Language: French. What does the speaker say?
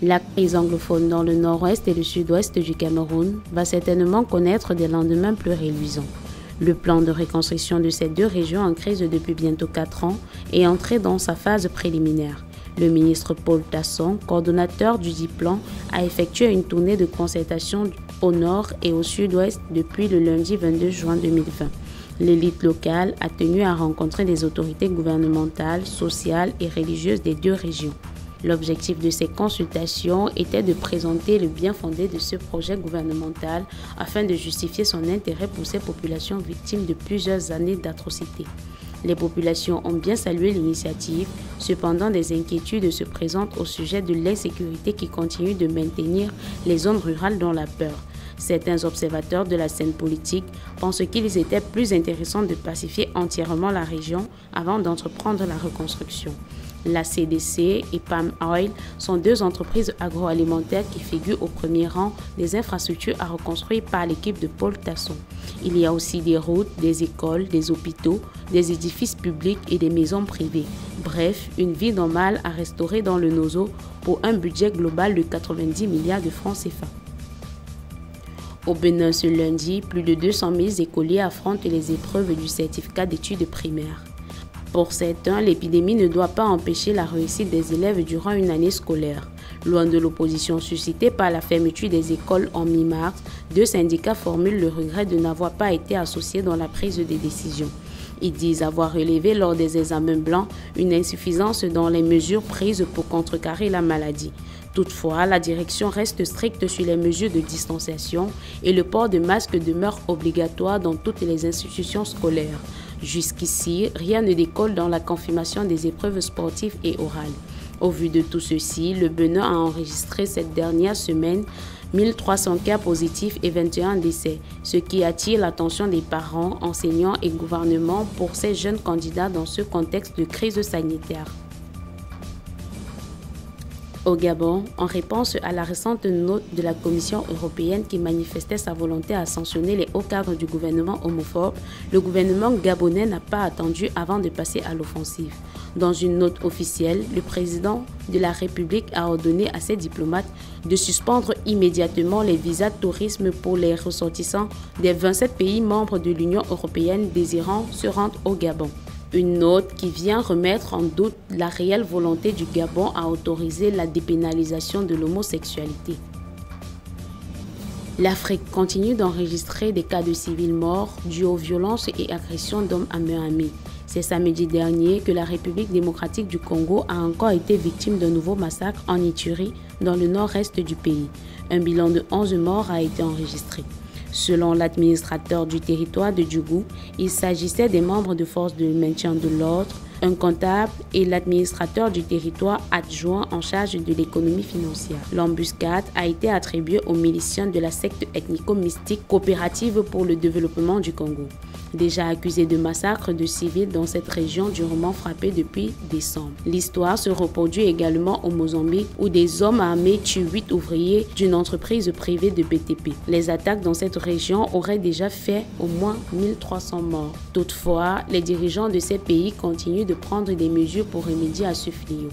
La crise anglophone dans le nord-ouest et le sud-ouest du Cameroun va certainement connaître des lendemains plus réluisants. Le plan de reconstruction de ces deux régions en crise depuis bientôt 4 ans est entré dans sa phase préliminaire. Le ministre Paul Tasson, coordonnateur du dit plan, a effectué une tournée de concertation au nord et au sud-ouest depuis le lundi 22 juin 2020. L'élite locale a tenu à rencontrer les autorités gouvernementales, sociales et religieuses des deux régions. L'objectif de ces consultations était de présenter le bien fondé de ce projet gouvernemental afin de justifier son intérêt pour ces populations victimes de plusieurs années d'atrocités. Les populations ont bien salué l'initiative, cependant des inquiétudes se présentent au sujet de l'insécurité qui continue de maintenir les zones rurales dans la peur. Certains observateurs de la scène politique pensent qu'il était plus intéressant de pacifier entièrement la région avant d'entreprendre la reconstruction. La CDC et Palm Oil sont deux entreprises agroalimentaires qui figurent au premier rang des infrastructures à reconstruire par l'équipe de Paul Tasson. Il y a aussi des routes, des écoles, des hôpitaux, des édifices publics et des maisons privées. Bref, une vie normale à restaurer dans le Nozo pour un budget global de 90 milliards de francs CFA. Au Bénin ce lundi, plus de 200 000 écoliers affrontent les épreuves du certificat d'études primaires. Pour certains, l'épidémie ne doit pas empêcher la réussite des élèves durant une année scolaire. Loin de l'opposition suscitée par la fermeture des écoles en mi-mars, deux syndicats formulent le regret de n'avoir pas été associés dans la prise des décisions. Ils disent avoir relevé lors des examens blancs une insuffisance dans les mesures prises pour contrecarrer la maladie. Toutefois, la direction reste stricte sur les mesures de distanciation et le port de masque demeure obligatoire dans toutes les institutions scolaires. Jusqu'ici, rien ne décolle dans la confirmation des épreuves sportives et orales. Au vu de tout ceci, le Bénin a enregistré cette dernière semaine 1300 cas positifs et 21 décès, ce qui attire l'attention des parents, enseignants et gouvernements pour ces jeunes candidats dans ce contexte de crise sanitaire. Au Gabon, en réponse à la récente note de la Commission européenne qui manifestait sa volonté à sanctionner les hauts cadres du gouvernement homophobe, le gouvernement gabonais n'a pas attendu avant de passer à l'offensive. Dans une note officielle, le président de la République a ordonné à ses diplomates de suspendre immédiatement les visas de tourisme pour les ressortissants des 27 pays membres de l'Union européenne désirant se rendre au Gabon. Une note qui vient remettre en doute la réelle volonté du Gabon à autoriser la dépénalisation de l'homosexualité. L'Afrique continue d'enregistrer des cas de civils morts dus aux violences et agressions d'hommes à main armée. C'est samedi dernier que la République démocratique du Congo a encore été victime d'un nouveau massacre en Ituri, dans le nord-est du pays. Un bilan de 11 morts a été enregistré. Selon l'administrateur du territoire de Djougou, il s'agissait des membres de forces de maintien de l'ordre, un comptable et l'administrateur du territoire adjoint en charge de l'économie financière. L'embuscade a été attribuée aux miliciens de la secte ethnico-mystique Coopérative pour le développement du Congo, déjà accusé de massacres de civils dans cette région durement frappée depuis décembre. L'histoire se reproduit également au Mozambique où des hommes armés tuent 8 ouvriers d'une entreprise privée de BTP. Les attaques dans cette région auraient déjà fait au moins 1300 morts. Toutefois, les dirigeants de ces pays continuent de prendre des mesures pour remédier à ce fléau.